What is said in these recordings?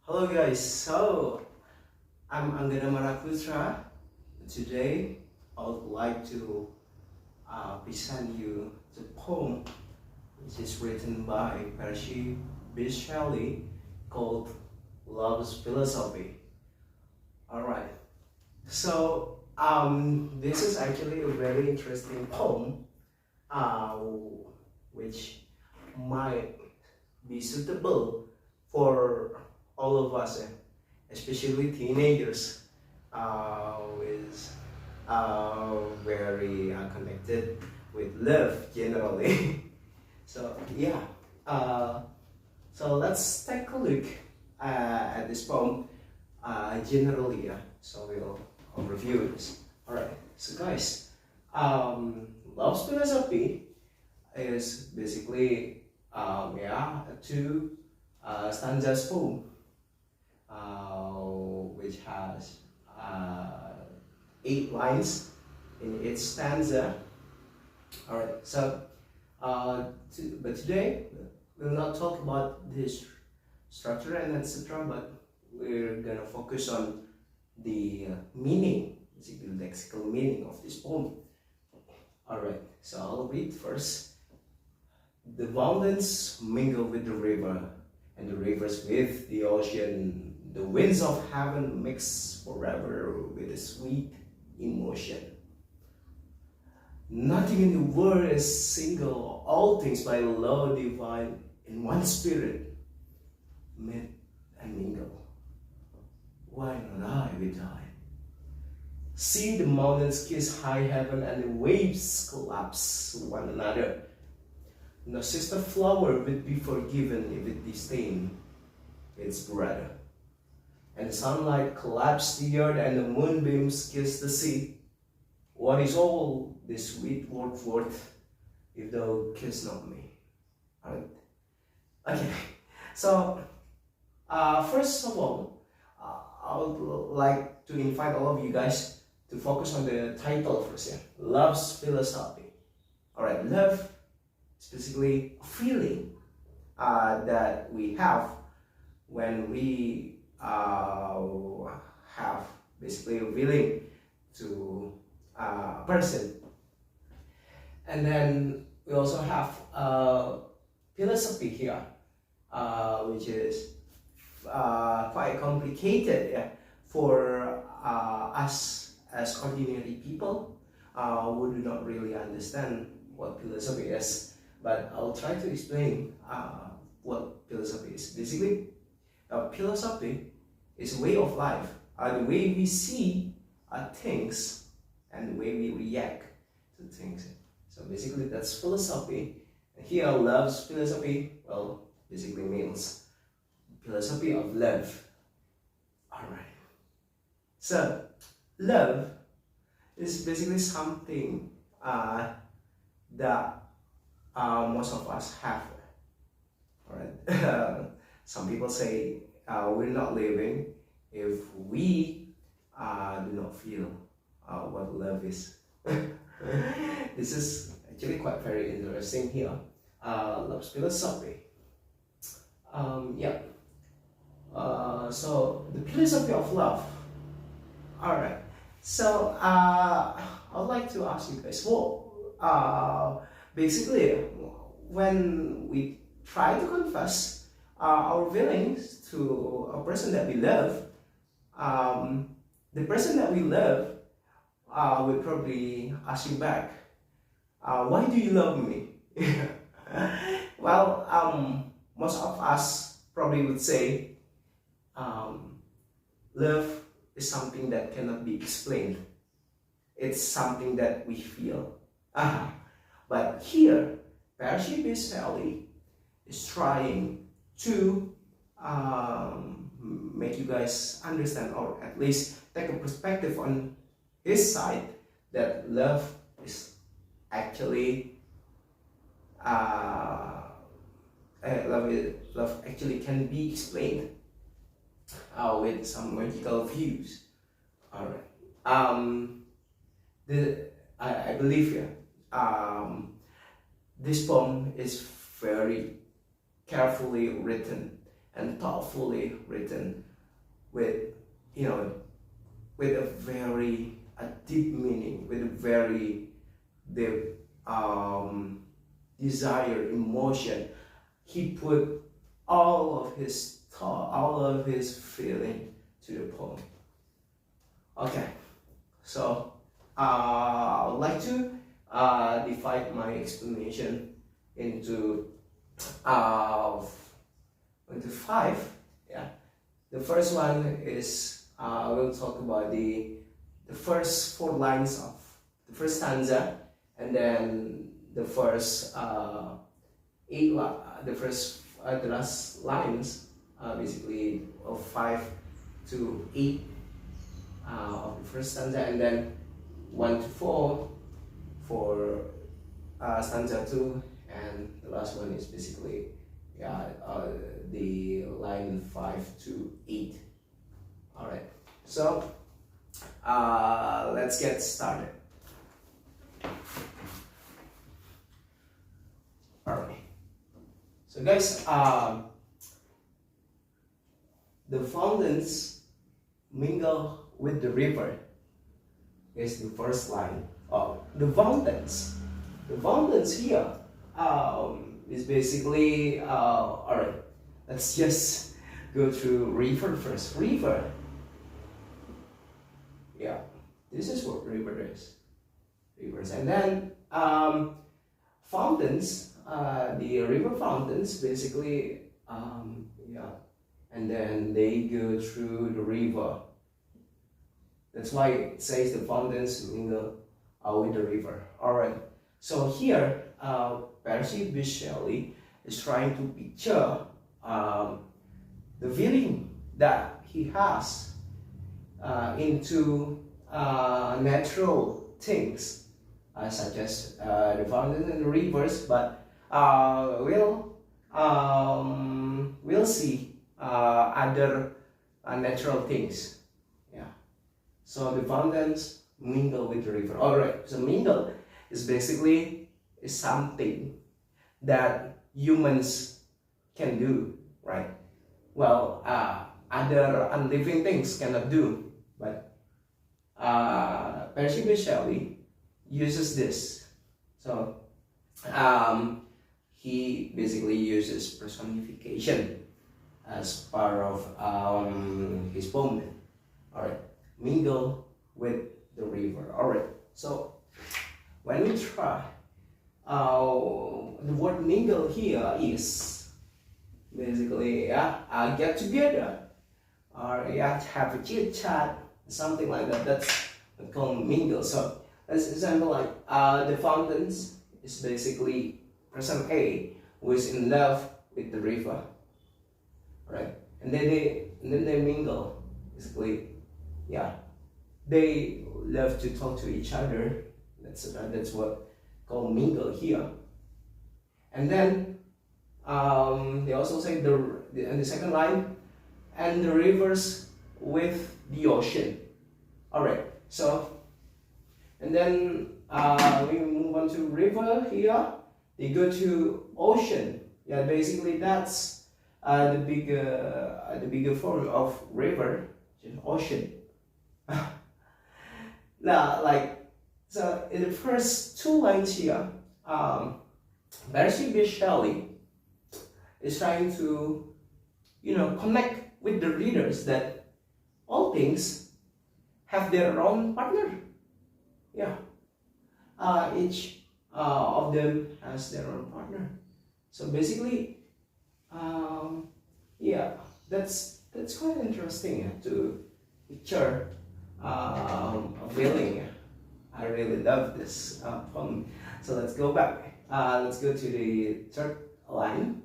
Hello guys, so I'm Angga Damara Putra. Today I would like to present you the poem which is written by Percy Shelley called Love's Philosophy. Alright, so this is actually a very interesting poem uh, which might be suitable for all of us, especially teenagers, with very connected with love generally. So yeah, so let's take a look at this poem generally. So we'll review this. All right. So guys, love's philosophy is basically two stanzas poem. Which has 8 lines in each stanza. Alright, so but today we'll not talk about this structure and etc., but we're gonna focus on the meaning, basically the lexical meaning of this poem. Alright, so I'll read first. The mountains mingle with the river, and the rivers with the ocean. The winds of heaven mix forever with a sweet emotion. Nothing in the world is single, all things by law divine, in one spirit, meet and mingle. Why not I with thine? See the mountains kiss high heaven, and the waves collapse one another. No sister flower would be forgiven if it disdain its brother. And the sunlight collapsed the earth, and the moonbeams kiss the sea. What is all this sweet word worth if thou kiss not me? Alright. Okay. So first of all, I would like to invite all of you guys to focus on the title first. Yeah? Love's Philosophy. Alright, love is basically a feeling that we have when we have basically a feeling to a person. And then we also have philosophy here, which is quite complicated for us as ordinary people who do not really understand what philosophy is. But I'll try to explain what philosophy is. Basically, philosophy is a way of life, the way we see things and the way we react to things. So basically that's philosophy. And here love's philosophy, well, basically means philosophy of love. Alright. So love is basically something that most of us have. Alright. Some people say we're not living if we do not feel what love is. This is actually quite very interesting here. Love's philosophy. So the philosophy of love. Alright. So I'd like to ask you guys, well, basically when we try to confess our feelings to a person that we love, the person that we love will probably ask you back, why do you love me? Well, most of us probably would say love is something that cannot be explained. It's something that we feel. But here, Percy Shelley is trying to make you guys understand, or at least take a perspective on his side, that love is actually love actually can be explained with some magical views. All right. I believe this poem is very carefully written and thoughtfully written with, you know, with a deep meaning, with a very deep desire, emotion. He put all of his thought, all of his feeling to the poem. Okay, so I would like to divide my explanation into 5. Yeah, the first one is we'll talk about the first 4 lines of the first stanza, and then the first the last lines, basically of 5 to 8 of the first stanza, and then 1 to 4 for stanza 2, and the last one is basically the line 5 to 8. All right, so let's get started. All right, so guys, the fountains mingle with the river is the first line. The fountains here is basically all right. Let's just go through river first. River, yeah, this is what river is. Rivers, and then fountains. The river fountains basically, yeah, and then they go through the river. That's why it says the fountains mingle with the river. All right. So here, Percy Shelley is trying to picture the feeling that he has into natural things, such as the fountains and the rivers, but we'll see other natural things. Yeah. So the fountains mingle with the river. All right. So mingle is basically something that humans can do, right? Well, other unliving things cannot do, but Percy Shelley uses this. So he basically uses personification as part of his poem. All right, mingle with the river. All right, so when we try, the word mingle here is basically get together, or have a chit chat, something like that. That's called mingle. So as example, like the fountains is basically person A who is in love with the river, right? And then they mingle. Basically, they love to talk to each other. That's what called mingle here. And then they also say the second line, and the rivers with the ocean. All right. So, and then we move on to river here. They go to ocean. Yeah, basically that's the bigger form of river, ocean. Now, like, so in the first 2 lines here, Percy Shelley is trying to, connect with the readers that all things have their own partner. Yeah, each of them has their own partner. So basically, that's quite interesting to picture a feeling. I really love this poem. So let's go back. Let's go to the third line.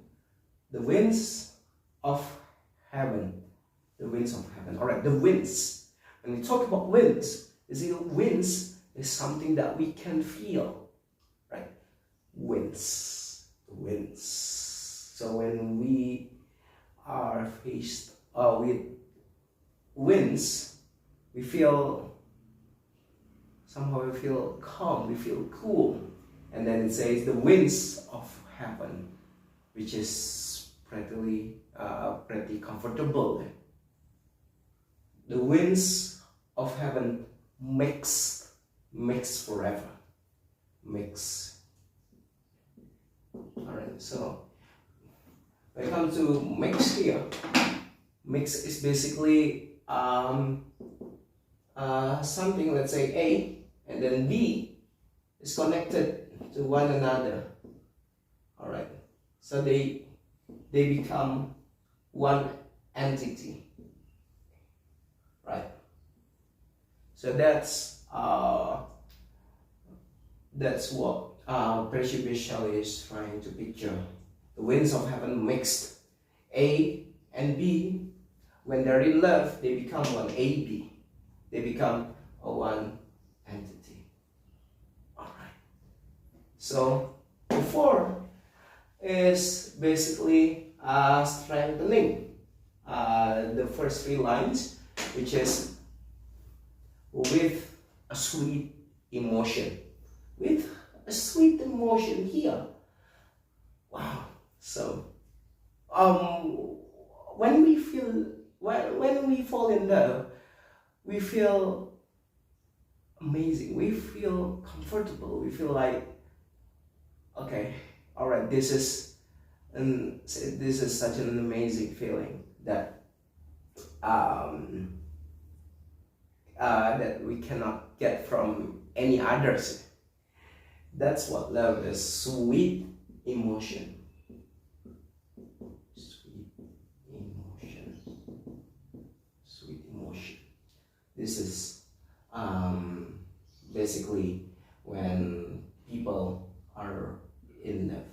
The winds of heaven. The winds of heaven. All right, the winds. When we talk about winds, winds is something that we can feel, right? Winds. So when we are faced with winds, we feel calm, we feel cool. And then it says the winds of heaven, which is pretty comfortable. The winds of heaven mix forever. Mix. Alright, so when it comes to mix here, mix is basically something, let's say A and then B is connected to one another. Alright, so they become one entity. Right. So that's what Percy Shelley is trying to picture. The winds of heaven mixed. A and B, when they're in love, they become one. AB, they become a one entity. All right. So the four is basically strengthening the first three lines, which is with a sweet emotion. With a sweet emotion here. Wow. So when we fall in love, we feel amazing, we feel comfortable, we feel like, okay, all right, this is such an amazing feeling that that we cannot get from any others. That's what love is. Sweet emotion. Sweet emotion. Sweet emotion. This is basically when people are in love.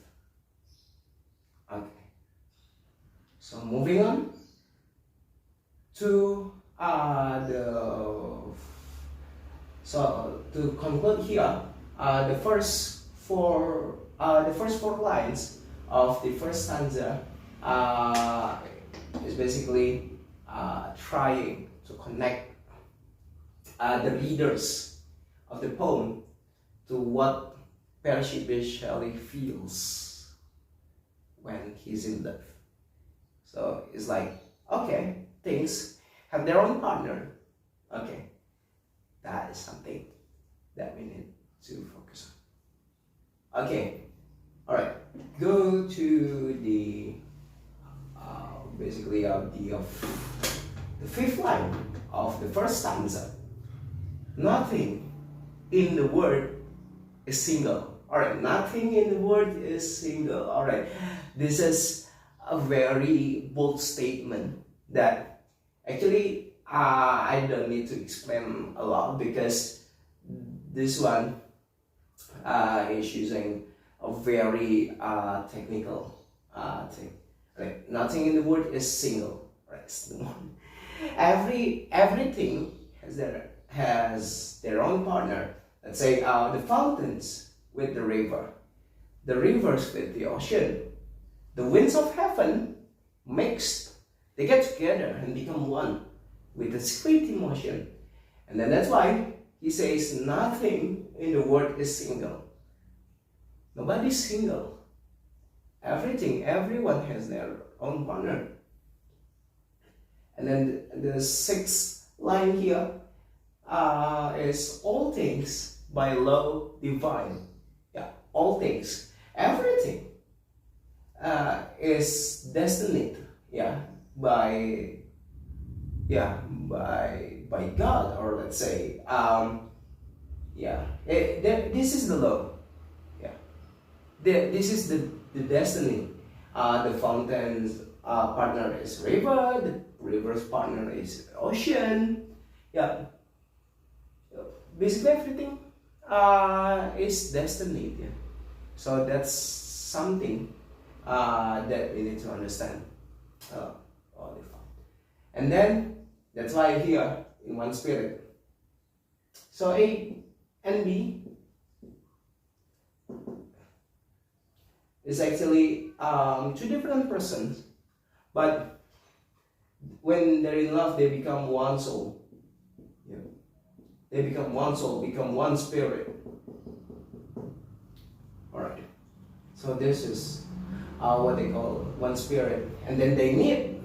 Okay. So moving on to to conclude here, the first four lines of the first stanza is basically trying to connect the readers of the poem to what Percy Shelley feels when he's in love. So it's like, okay, things have their own partner. Okay, that is something that we need to focus on. Okay, all right. Go to the basically the fifth line of the first stanza. Nothing in the word is single. All right, nothing in the word is single. All right, this is a very bold statement that actually I don't need to explain a lot, because this one is using a very technical thing. Right? Nothing in the word is single. Right? Everything has their own partner. Let's say the fountains with the river, the rivers with the ocean, the winds of heaven mixed. They get together and become one with a sweet emotion. And then that's why he says nothing in the word is single. Nobody's single. Everyone has their own partner. And then the sixth line here is all things by law divine. Yeah, all things. Everything is destined. Yeah. By God, or let's say this is the law. This is the destiny. The fountain's partner is river, the river's partner is ocean. Basically everything is destiny. So that's something that we need to understand. And then that's why here in one spirit. So A and B is actually two different persons, but when they're in love, they become one soul. They become one soul, become one spirit. Alright. So this is what they call one spirit, and then they meet.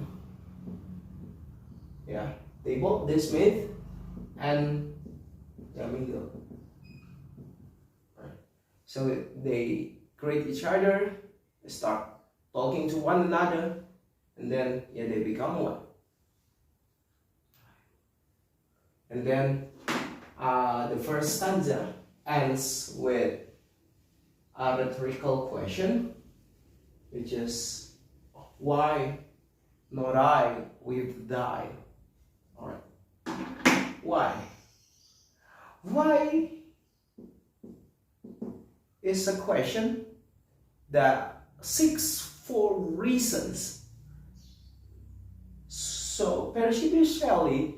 Yeah, they both meet and mingle. Right. So they greet each other, they start talking to one another, and then they become one. And then the first stanza ends with a rhetorical question, which is, why not I with thy? Alright. Why? Why is a question that seeks for reasons. So Perseus Shelley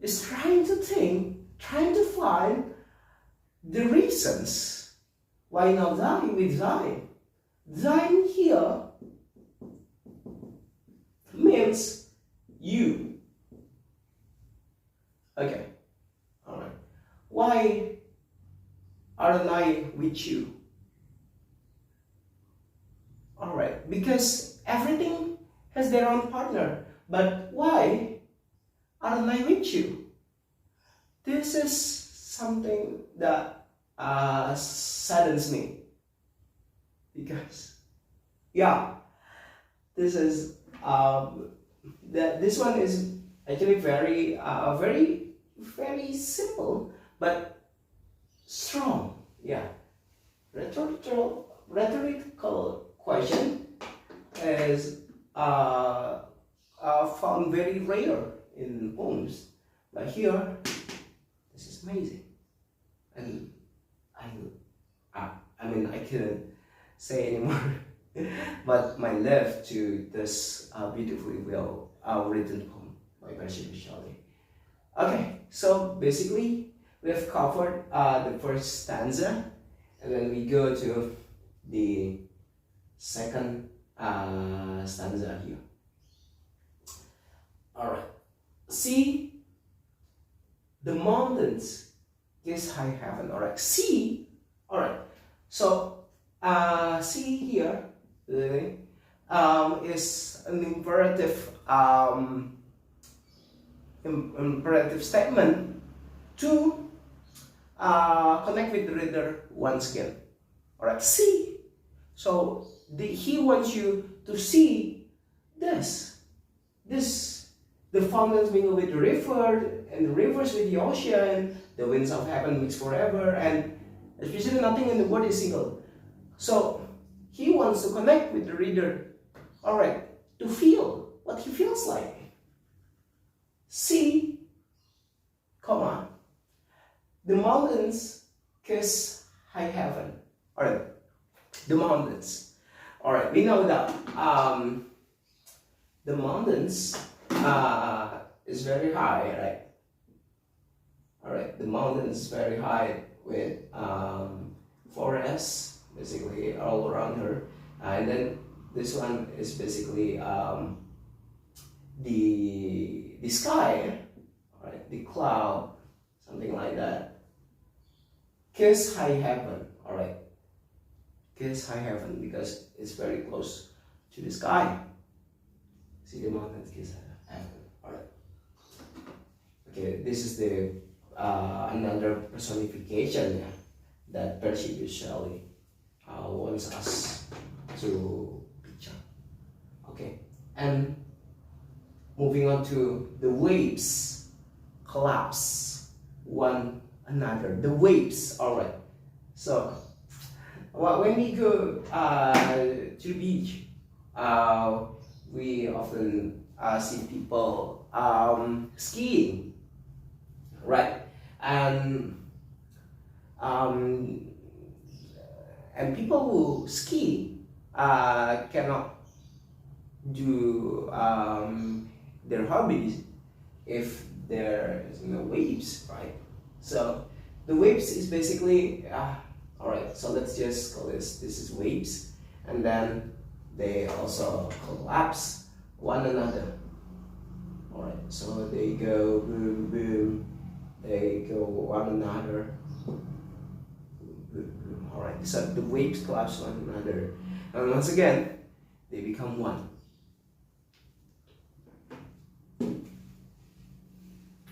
is trying to find the reasons. Why not thine with thine? Thine here means you. Okay, alright. Why aren't I with you? Alright, because everything has their own partner. But why aren't I with you? This is something that saddens me. Because, this is this one is actually very simple but strong. Rhetorical question is found very rare in poems, but here this is amazing, and I couldn't say anymore. But my love to this beautifully well written poem by Perseus Shelley. Okay, so basically we have covered the first stanza, and then we go to the second stanza here. Alright, see the mountains kiss high heaven. Alright, see, alright, so see here is an imperative statement to connect with the reader once again. Alright, see. So he wants you to see this. The fountains mingle with the river, and the rivers with the ocean. The winds of heaven mix forever, and especially nothing in the world is single. So he wants to connect with the reader. Alright, to feel what he feels like. See, comma, the mountains kiss high heaven. Alright, the mountains. Alright, we know that the mountains is very high, right? Alright, the mountain is very high with forests basically all around her, and then this one is basically the sky, alright, the cloud, something like that. Kiss high heaven, alright. Kiss high heaven because it's very close to the sky. See the mountains kiss heaven, alright. Okay, this is the another personification that Perseus Shelley wants us to picture. Okay, and moving on to the waves collapse one another. The waves, alright. So when we go to the beach, we often see people skiing, right? And people who ski cannot do their hobbies if there is no waves, right? So the waves is basically alright, so let's just call this is waves, and then they also collapse one another. Alright, so they go boom boom, they go one another. Alright, so the waves collapse one another, and once again become one.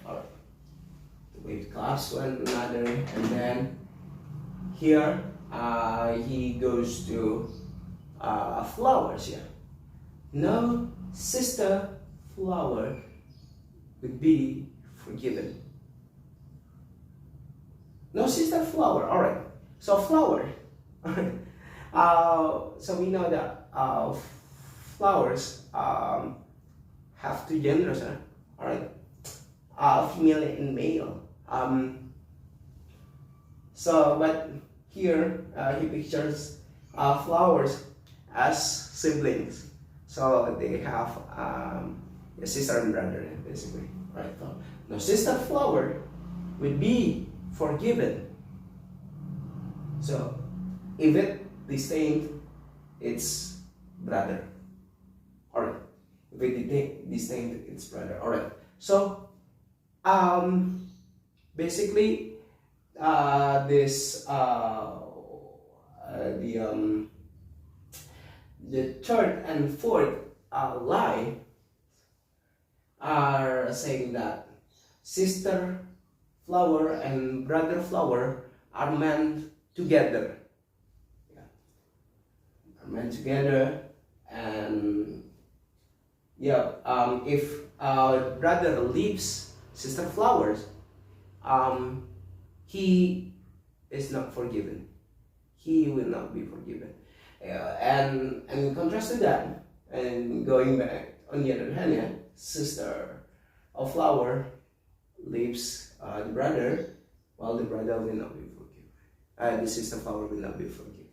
Alright. We clasp one another, and then here he goes to flowers here. No sister flower would be forgiven. No sister flower. All right. So flower. So we know that flowers have two genders. Huh? All right. Female and male. So, but here he pictures flowers as siblings. So they have a sister and brother, basically. Right? So, no sister flower would be forgiven. So if it disdained its brother, alright. If it disdained its brother, alright. So basically this the third and fourth line are saying that sister flower and brother flower are meant together. Yeah. Are meant together, and yeah, if brother leaves sister flowers, he is not forgiven. He will not be forgiven. And in contrast to that, and going back on the other hand, yeah, sister of flower leaves the brother, while the brother will not be forgiven. The sister flower will not be forgiven.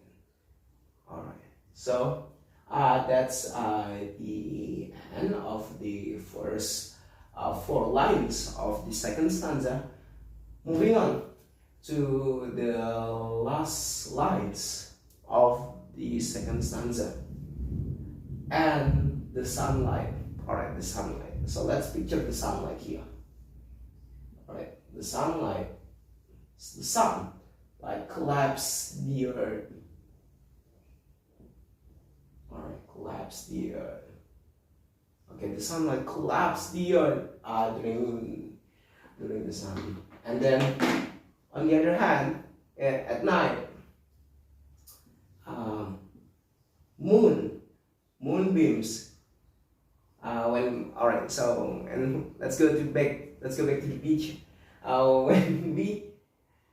Alright, so that's the end of the first 4 lines of the second stanza. Moving on to the last lines of the second stanza. And the sunlight. Alright, the sunlight. So let's picture the sunlight here. Alright, the sunlight, the sun, like collapse the earth. Alright, collapse the earth. Okay, the sunlight collapse the earth during the sun. And then on the other hand, at night, moonbeams. Alright, so and let's go back to the beach. When we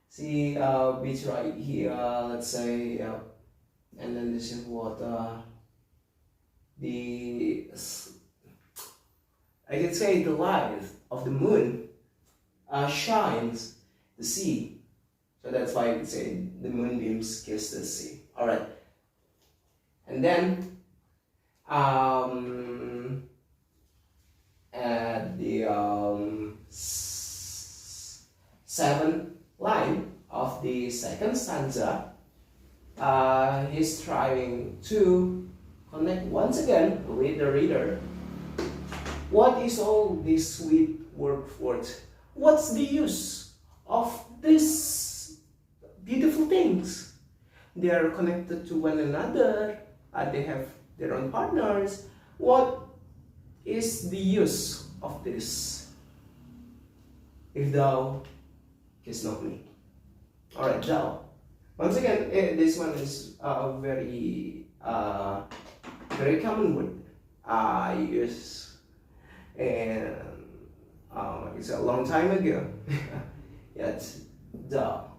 see beach right here, let's say, and then this is water. I can say the light of the moon shines the sea. So that's why I would say the moonbeams kiss the sea. Alright. And then at the 7th line of the second stanza, he's trying to connect once again with the reader. What is all this sweet work worth? What's the use of these beautiful things? They are connected to one another. They have their own partners. What is the use of this? If thou kiss not me. Alright, thou. Once again, this one is very common word I use, and it's a long time ago. Yeah, it's thou.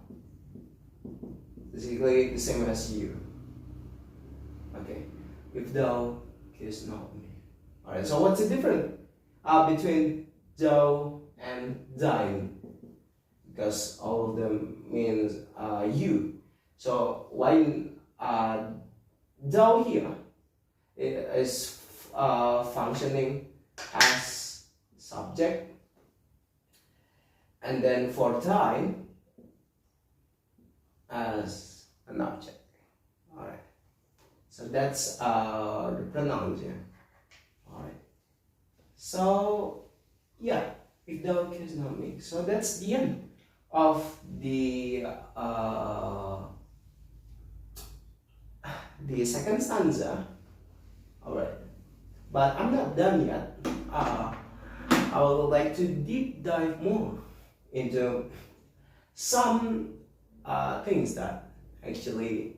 Basically the same as you. Okay, if thou kiss not me. Alright, so what's the difference between thou and thine? Because all of them means you. So when thou here is functioning as subject, and then for thine as an object. Alright. So that's the pronouns here. Alright. So yeah, if thou kiss not me. So that's the end of the second stanza. Alright, but I'm not done yet. I would like to deep dive more into some things that actually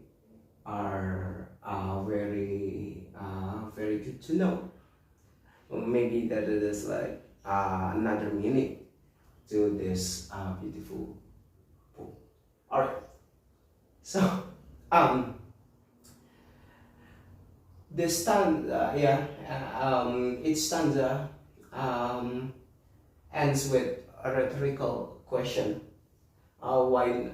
are very good to know. Or maybe that it is like another meaning to this beautiful poem. Alright, so this stanza, each stanza ends with a rhetorical question. Why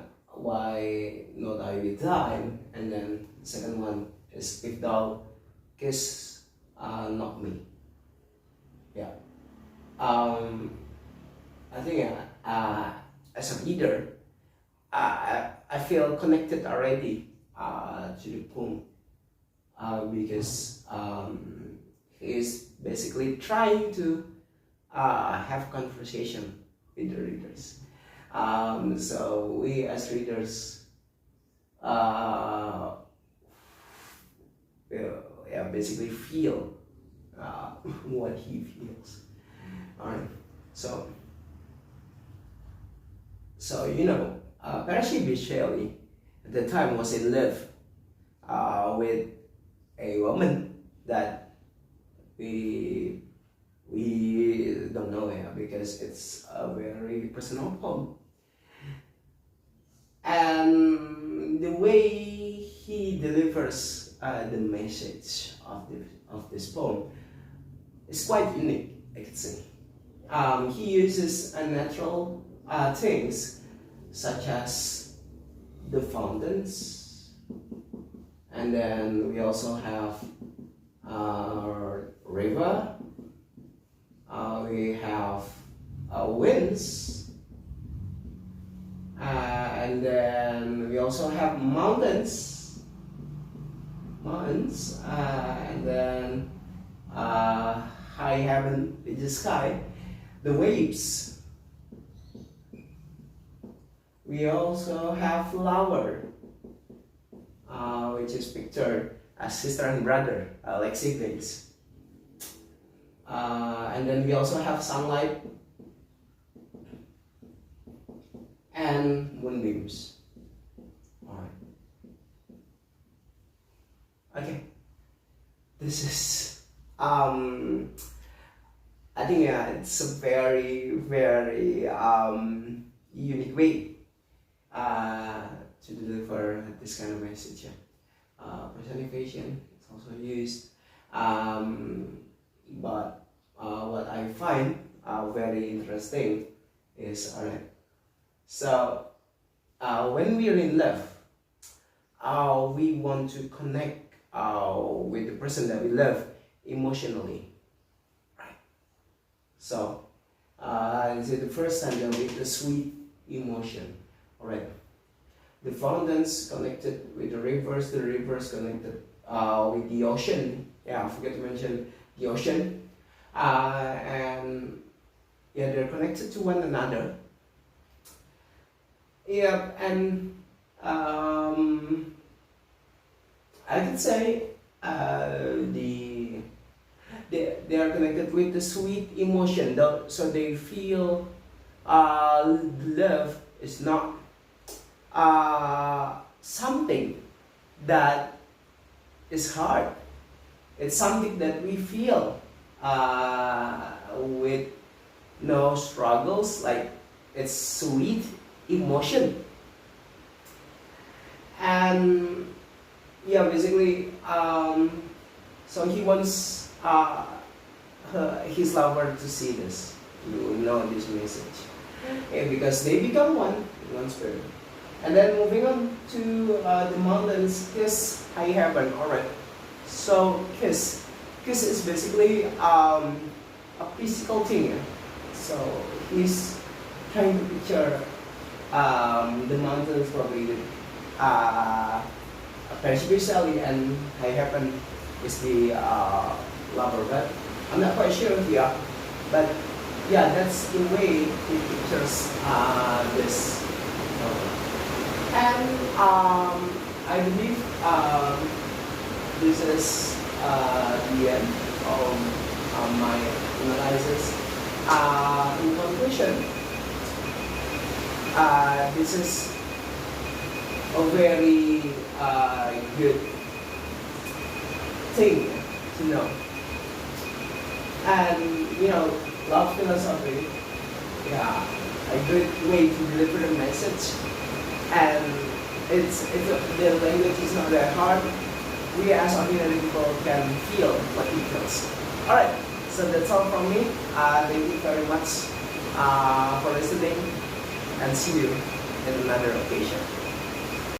not I with thine? And then the second one is, if thou kiss not me. Yeah. I think as a reader, I feel connected already to the poem because he is basically trying to have conversation with the readers. So we as readers, basically feel what he feels. Alright, so Parashib Shelley at the time was in love with a woman that we don't know because it's a very personal poem. And the way he delivers the message of this poem is quite unique, I could say. He uses natural things such as the fountains, and then we also have river, we have winds, and then we also have mountains, and then high heaven in the sky, the waves. We also have flower, which is pictured as sister and brother, like siblings. And then we also have sunlight and moonbeams. Alright. Okay. This is I think it's a very unique way to deliver this kind of message. Personification is also used, but what I find very interesting is, alright, so when we are in love, we want to connect with the person that we love emotionally, right? So this is the first stanza with the sweet emotion. Alright, the fountains connected with the rivers connected with the ocean. Yeah, I forgot to mention the ocean. And yeah, they're connected to one another. Yeah, and I could say they are connected with the sweet emotion, though, so they feel love is not something that is hard. It's something that we feel with no struggles, like it's sweet emotion. And yeah, basically, so he wants his lover to see this, this message. Because they become one spirit. And then moving on to the mountains, kiss high heaven. Alright, so kiss is basically a physical thing. So he's trying to picture the mountains probably with Persephone and high heaven is the lover. But I'm not quite sure if but yeah, that's the way he pictures this novel. And I believe this is the end of my analysis. In conclusion, this is a very good thing to know. And love philosophy, yeah, a good way to deliver the message. And the language is not that hard. We as ordinary people can feel what it feels. Alright, so that's all from me. Thank you very much for listening, and see you in another occasion.